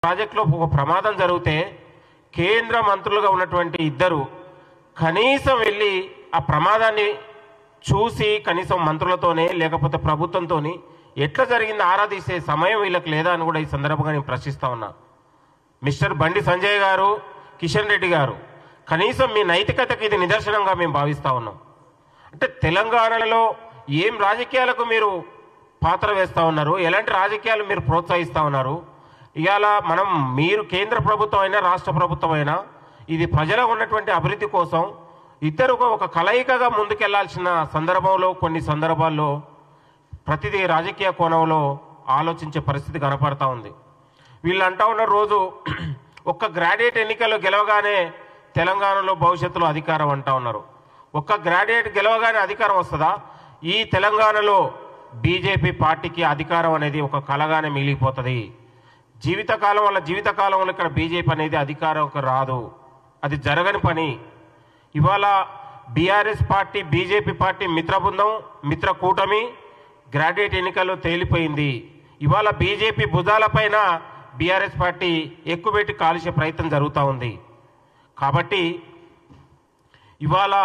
ప్రాజెక్టులో ఒక ప్రమాదం జరిగితే కేంద్ర మంత్రులుగా ఉన్నటువంటి ఇద్దరు కనీసం వెళ్ళి ఆ ప్రమాదాన్ని చూసి కనీసం మంత్రులతోనే లేకపోతే ప్రభుత్వంతోని ఎట్లా జరిగింది ఆరాధిస్తే సమయం వీళ్ళకి లేదా అని కూడా ఈ సందర్భంగా నేను ప్రశ్నిస్తా ఉన్నా. మిస్టర్ బండి సంజయ్ గారు, కిషన్ రెడ్డి గారు, కనీసం మీ నైతికతకి ఇది నిదర్శనంగా మేము భావిస్తూ ఉన్నాం. అంటే తెలంగాణలో ఏం రాజకీయాలకు మీరు పాత్ర వేస్తూ ఉన్నారు, ఎలాంటి రాజకీయాలు మీరు ప్రోత్సహిస్తూ ఉన్నారు? ఇవాళ మీరు కేంద్ర ప్రభుత్వం అయినా రాష్ట్ర ప్రభుత్వం అయినా ఇది ప్రజలకు ఉన్నటువంటి అభివృద్ధి కోసం ఇద్దరు ఒక కలయికగా ముందుకెళ్లాల్సిన సందర్భంలో కొన్ని సందర్భాల్లో ప్రతిదీ రాజకీయ కోణంలో ఆలోచించే పరిస్థితి కనపడతా ఉంది. వీళ్ళు అంటా ఉన్న రోజు ఒక్క గ్రాడ్యుయేట్ ఎన్నికల్లో గెలవగానే తెలంగాణలో భవిష్యత్తులో అధికారం అంటా ఉన్నారు. ఒక్క గ్రాడ్యుయేట్ గెలవగానే అధికారం వస్తుందా? ఈ తెలంగాణలో బీజేపీ పార్టీకి అధికారం అనేది ఒక కలగానే మిగిలిపోతుంది. వాళ్ళ జీవితకాలంలో ఇక్కడ బీజేపీ అనేది అధికారంకి రాదు. అది జరగని పని. ఇవాళ బీఆర్ఎస్ పార్టీ, బీజేపీ పార్టీ మిత్ర బృందం, మిత్ర కూటమి గ్రాడ్యుయేట్ ఎన్నికల్లో తేలిపోయింది. ఇవాళ బీజేపీ భుజాలపైన బీఆర్ఎస్ పార్టీ ఎక్కుపెట్టి కాల్చే ప్రయత్నం జరుగుతూ ఉంది. కాబట్టి ఇవాళ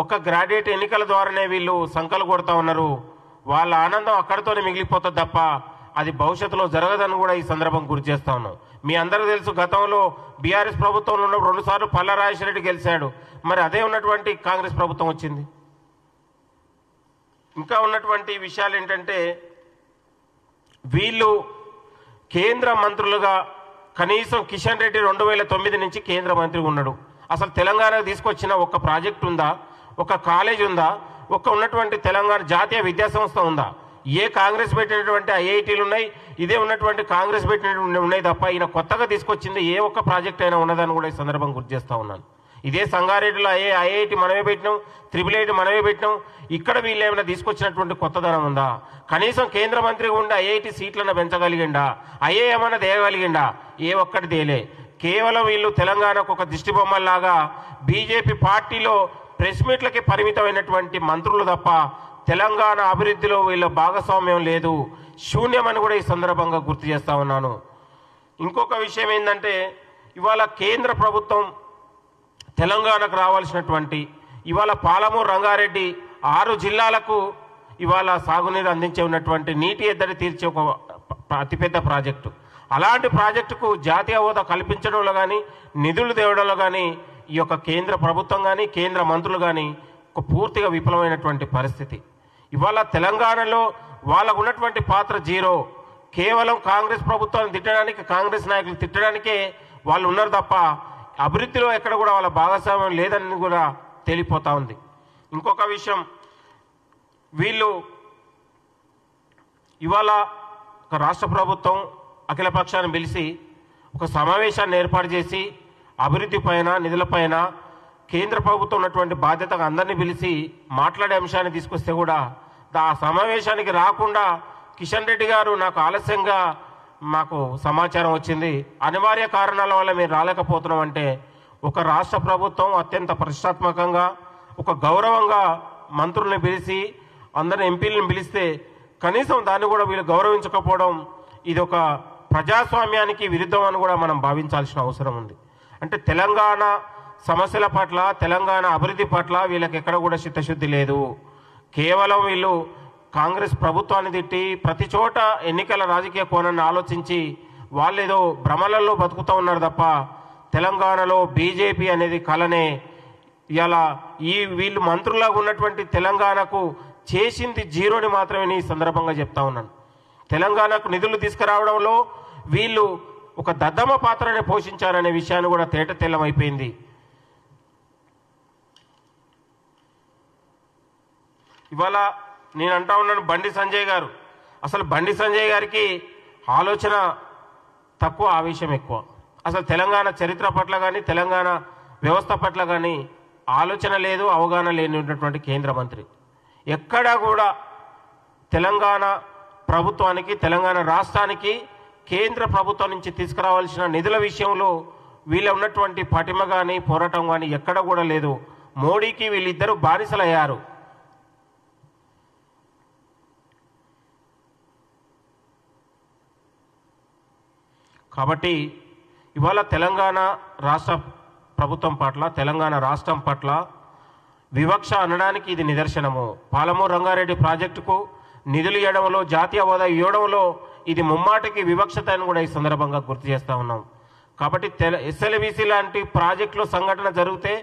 ఒక గ్రాడ్యుయేట్ ఎన్నికల ద్వారానే వీళ్ళు సంకలు కొడతా ఉన్నారు. వాళ్ళ ఆనందం అక్కడితోనే మిగిలిపోతుంది తప్ప అది భవిష్యత్తులో జరగదని కూడా ఈ సందర్భం గుర్తు చేస్తా ఉన్నాం. మీ అందరికీ తెలుసు, గతంలో బీఆర్ఎస్ ప్రభుత్వంలో ఉన్నప్పుడు 2 సార్లు పల్లా రాజేశ్వర రెడ్డి గెలిచాడు. మరి అదే ఉన్నటువంటి కాంగ్రెస్ ప్రభుత్వం వచ్చింది. ఇంకా ఉన్నటువంటి విషయాలు ఏంటంటే, వీళ్ళు కేంద్ర మంత్రులుగా కనీసం కిషన్ రెడ్డి 2009 నుంచి కేంద్ర మంత్రి ఉన్నాడు. అసలు తెలంగాణకు తీసుకొచ్చిన ఒక ప్రాజెక్ట్ ఉందా? ఒక కాలేజ్ ఉందా? ఉన్నటువంటి తెలంగాణ జాతీయ విద్యాసంస్థ ఉందా? ఏ కాంగ్రెస్ పెట్టినటువంటి ఐఐటీలు ఉన్నాయి, ఇదే ఉన్నటువంటి కాంగ్రెస్ పెట్టినటువంటి ఉన్నాయి తప్ప ఈయన కొత్తగా తీసుకొచ్చింది ఏ ఒక్క ప్రాజెక్ట్ అయినా ఉన్నదని కూడా ఈ సందర్భం గుర్తు చేస్తూ ఉన్నాను. ఇదే సంగారెడ్డిలో ఐఐటి మనమే పెట్టినాం, IIIT మనమే పెట్టినాం. ఇక్కడ వీళ్ళు ఏమైనా తీసుకొచ్చినటువంటి కొత్తదనం ఉందా? కనీసం కేంద్ర మంత్రి ఉండి ఐఐటి సీట్లను పెంచగలిగిండా? ఐఏఎం అన్న దేయగలిగిండా? ఏ ఒక్కటి దేలే. కేవలం వీళ్ళు తెలంగాణకు ఒక దిష్టి బొమ్మల్లాగా బీజేపీ పార్టీలో ప్రెస్ మీట్లకి పరిమితమైనటువంటి మంత్రులు తప్ప తెలంగాణ అభివృద్ధిలో వీళ్ళ భాగస్వామ్యం లేదు, శూన్యమని కూడా ఈ సందర్భంగా గుర్తు చేస్తా ఉన్నాను. ఇంకొక విషయం ఏంటంటే, ఇవాళ కేంద్ర ప్రభుత్వం తెలంగాణకు రావాల్సినటువంటి ఇవాళ పాలమూరు రంగారెడ్డి 6 జిల్లాలకు ఇవాళ సాగునీరు అందించే ఉన్నటువంటి నీటి ఎద్దడి తీర్చే ఒక అతిపెద్ద ప్రాజెక్టు. అలాంటి ప్రాజెక్టుకు జాతీయ హోదా కల్పించడంలో కానీ నిధులు తేవడంలో కానీ ఈ యొక్క కేంద్ర ప్రభుత్వం కానీ కేంద్ర మంత్రులు కానీ ఒక పూర్తిగా విఫలమైనటువంటి పరిస్థితి. ఇవాళ తెలంగాణలో వాళ్ళకు ఉన్నటువంటి పాత్ర జీరో. కేవలం కాంగ్రెస్ ప్రభుత్వాన్ని తిట్టడానికి, కాంగ్రెస్ నాయకులు తిట్టడానికే వాళ్ళు ఉన్నారు తప్ప అభివృద్ధిలో ఎక్కడ కూడా వాళ్ళ భాగస్వామ్యం లేదని కూడా తేలిపోతూ ఉంది. ఇంకొక విషయం, వీళ్ళు ఇవాళ ఒక రాష్ట్ర ప్రభుత్వం అఖిలపక్షాన్ని పిలిచి ఒక సమావేశాన్ని ఏర్పాటు చేసి అభివృద్ధి పైన, నిధులపైన కేంద్ర ప్రభుత్వం ఉన్నటువంటి బాధ్యతగా అందరినీ పిలిచి మాట్లాడే అంశాన్ని తీసుకొస్తే కూడా ఆ సమావేశానికి రాకుండా కిషన్ రెడ్డి గారు నాకు ఆలస్యంగా మాకు సమాచారం వచ్చింది, అనివార్య కారణాల వల్ల మేము రాలేకపోతున్నాం అంటే, ఒక రాష్ట్ర ప్రభుత్వం అత్యంత ప్రతిష్టాత్మకంగా ఒక గౌరవంగా మంత్రుల్ని పిలిచి అందరిని ఎంపీలను పిలిస్తే కనీసం దాన్ని కూడా వీళ్ళు గౌరవించకపోవడం ఇది ఒక ప్రజాస్వామ్యానికి విరుద్ధం అని కూడా మనం భావించాల్సిన అవసరం ఉంది. అంటే తెలంగాణ సమస్యల పట్ల, తెలంగాణ అభివృద్ధి పట్ల వీళ్ళకి ఎక్కడ కూడా చిత్తశుద్ధి లేదు. కేవలం వీళ్ళు కాంగ్రెస్ ప్రభుత్వాన్ని తిట్టి ప్రతి చోట ఎన్నికల రాజకీయ కోణాన్ని ఆలోచించి వాళ్ళేదో భ్రమలలో బతుకుతూ ఉన్నారు తప్ప తెలంగాణలో బీజేపీ అనేది కలనే. ఇలా వీళ్ళు మంత్రులాగా ఉన్నటువంటి తెలంగాణకు చేసింది జీరోని మాత్రమే ఈ సందర్భంగా చెప్తా ఉన్నాను. తెలంగాణకు నిధులు తీసుకురావడంలో వీళ్ళు ఒక దద్దమ్మ పాత్రనే పోషించారనే విషయాన్ని కూడా తేటతెల్లమైపోయింది. ఇవాళ నేను అంటా ఉన్నాను, బండి సంజయ్ గారు, అసలు బండి సంజయ్ గారికి ఆలోచన తక్కువ, ఆవేశం ఎక్కువ. అసలు తెలంగాణ చరిత్ర పట్ల కానీ తెలంగాణ వ్యవస్థ పట్ల కానీ ఆలోచన లేదు, అవగాహన లేనటువంటి కేంద్ర మంత్రి. ఎక్కడా కూడా తెలంగాణ ప్రభుత్వానికి, తెలంగాణ రాష్ట్రానికి కేంద్ర ప్రభుత్వం నుంచి తీసుకురావాల్సిన నిధుల విషయంలో వీళ్ళ ఉన్నటువంటి పటిమ కానీ పోరాటం కానీ ఎక్కడ కూడా లేదు. మోడీకి వీళ్ళిద్దరూ బానిసలయ్యారు. కాబట్టి ఇవాళ తెలంగాణ రాష్ట్ర ప్రభుత్వం పట్ల, తెలంగాణ రాష్ట్రం పట్ల వివక్ష అనడానికి ఇది నిదర్శనము. పాలమూరు రంగారెడ్డి ప్రాజెక్టుకు నిధులు ఇవ్వడంలో, జాతీయ హోదా ఇవ్వడంలో ఇది ముమ్మాటికి వివక్షత అని కూడా ఈ సందర్భంగా గుర్తు చేస్తూ ఉన్నాం. కాబట్టి ఎస్ఎల్బీసీ లాంటి ప్రాజెక్టులో సంఘటన జరిగితే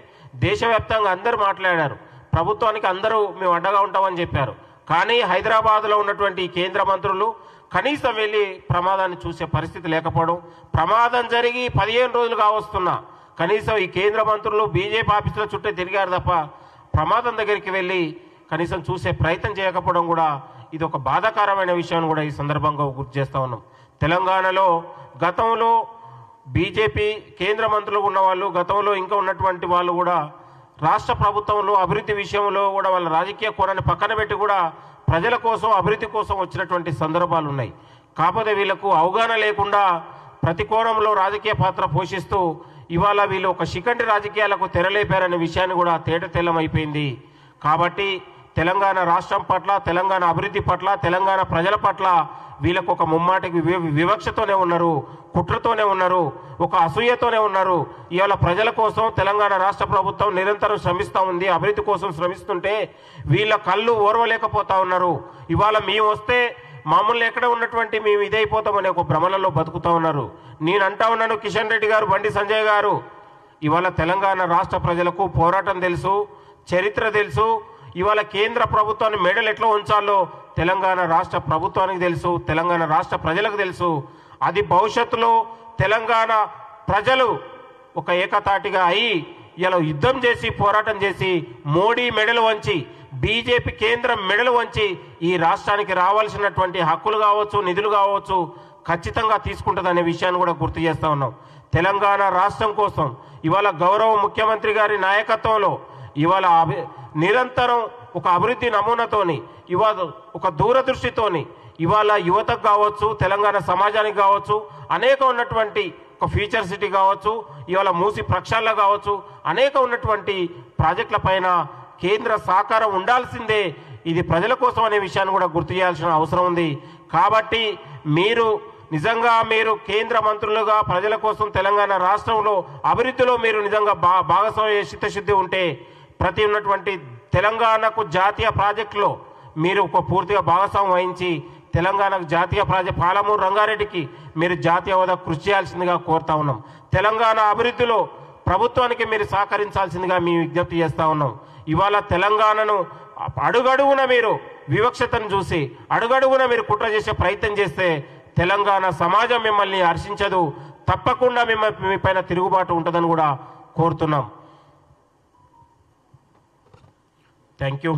దేశవ్యాప్తంగా అందరూ మాట్లాడారు, ప్రభుత్వానికి అందరూ మేము అడ్డగా ఉంటామని చెప్పారు. కానీ హైదరాబాద్లో ఉన్నటువంటి కేంద్ర మంత్రులు కనీసం వెళ్ళి ప్రమాదాన్ని చూసే పరిస్థితి లేకపోవడం, ప్రమాదం జరిగి 15 రోజులు కావస్తున్నా కనీసం ఈ కేంద్ర మంత్రులు బీజేపీ ఆఫీసుల చుట్టూ తిరిగారు తప్ప ప్రమాదం దగ్గరికి వెళ్ళి కనీసం చూసే ప్రయత్నం చేయకపోవడం కూడా ఇది ఒక బాధాకరమైన విషయాన్ని కూడా ఈ సందర్భంగా గుర్తు చేస్తూ ఉన్నాం. తెలంగాణలో గతంలో బీజేపీ కేంద్ర మంత్రులు ఉన్నవాళ్ళు, గతంలో ఇంకా ఉన్నటువంటి వాళ్ళు కూడా రాష్ట్ర ప్రభుత్వంలో అభివృద్ధి విషయంలో కూడా వాళ్ళ రాజకీయ కోణాన్ని పక్కన పెట్టి కూడా ప్రజల కోసం, అభివృద్ధి కోసం వచ్చినటువంటి సందర్భాలు ఉన్నాయి. కాకపోతే వీళ్ళకు అవగాహన లేకుండా ప్రతి కోణంలో రాజకీయ పాత్ర పోషిస్తూ ఇవాళ వీళ్ళు ఒక శిఖండి రాజకీయాలకు తెరలేపారనే విషయాన్ని కూడా తేటతెల్లమైపోయింది. కాబట్టి తెలంగాణ రాష్ట్రం పట్ల, తెలంగాణ అభివృద్ధి పట్ల, తెలంగాణ ప్రజల పట్ల వీళ్ళకు ఒక ముమ్మాటికి వివక్షతోనే ఉన్నారు, కుట్రతోనే ఉన్నారు, ఒక అసూయతోనే ఉన్నారు. ఇవాళ ప్రజల కోసం తెలంగాణ రాష్ట్ర ప్రభుత్వం నిరంతరం శ్రమిస్తూ ఉంది, అభివృద్ధి కోసం శ్రమిస్తుంటే వీళ్ళ కళ్ళు ఓర్వలేకపోతా ఉన్నారు. ఇవాళ మేము వస్తే మామూలు ఎక్కడ ఉన్నటువంటి మేము ఇదైపోతామనే ఒక భ్రమలలో బతుకుతూ ఉన్నారు. నేను అంటా ఉన్నాను, కిషన్ రెడ్డి గారు, బండి సంజయ్ గారు, ఇవాళ తెలంగాణ రాష్ట్ర ప్రజలకు పోరాటం తెలుసు, చరిత్ర తెలుసు. ఇవాళ కేంద్ర ప్రభుత్వాన్ని మెడలు ఎట్లా ఉంచాలో తెలంగాణ రాష్ట్ర ప్రభుత్వానికి తెలుసు, తెలంగాణ రాష్ట్ర ప్రజలకు తెలుసు. అది భవిష్యత్తులో తెలంగాణ ప్రజలు ఒక ఏకతాటిగా అయి ఇలా యుద్ధం చేసి, పోరాటం చేసి, మోడీ మెడలు వంచి, బీజేపీ కేంద్రం మెడలు వంచి ఈ రాష్ట్రానికి రావాల్సినటువంటి హక్కులు కావచ్చు, నిధులు కావచ్చు ఖచ్చితంగా తీసుకుంటుందనే విషయాన్ని కూడా గుర్తు చేస్తూ ఉన్నాం. తెలంగాణ రాష్ట్రం కోసం ఇవాళ గౌరవ ముఖ్యమంత్రి గారి నాయకత్వంలో ఇవాళ నిరంతరం ఒక అభివృద్ధి నమూనాతోని, ఇవాళ ఒక దూరదృష్టితోని ఇవాళ యువతకు కావచ్చు, తెలంగాణ సమాజానికి కావచ్చు, అనేక ఉన్నటువంటి ఒక ఫ్యూచర్ సిటీ కావచ్చు, ఇవాళ మూసి ప్రక్షాళన కావచ్చు, అనేక ఉన్నటువంటి ప్రాజెక్టుల పైన కేంద్ర సహకారం ఉండాల్సిందే. ఇది ప్రజల కోసం అనే విషయాన్ని కూడా గుర్తు చేయాల్సిన అవసరం ఉంది. కాబట్టి నిజంగా మీరు కేంద్ర మంత్రులుగా ప్రజల కోసం తెలంగాణ రాష్ట్రంలో అభివృద్ధిలో మీరు నిజంగా భాగస్వామ్య చిత్తశుద్ధి ఉంటే ప్రతి ఉన్నటువంటి తెలంగాణకు జాతీయ ప్రాజెక్టులో మీరు ఒక పూర్తిగా భాగస్వామ్యం వహించి తెలంగాణకు జాతీయ ప్రాజెక్ట్ పాలమూరు రంగారెడ్డికి మీరు జాతీయ హోదా కృషి చేయాల్సిందిగా కోరుతా ఉన్నాం. తెలంగాణ అభివృద్ధిలో ప్రభుత్వానికి మీరు సహకరించాల్సిందిగా మేము విజ్ఞప్తి చేస్తూ ఉన్నాం. ఇవాళ తెలంగాణను అడుగడుగున మీరు వివక్షతను చూసి, అడుగడుగున మీరు కుట్ర చేసే ప్రయత్నం చేస్తే తెలంగాణ సమాజం మిమ్మల్ని హర్షించదు, తప్పకుండా మీ పైన తిరుగుబాటు ఉంటుందని కూడా కోరుతున్నాం. Thank you.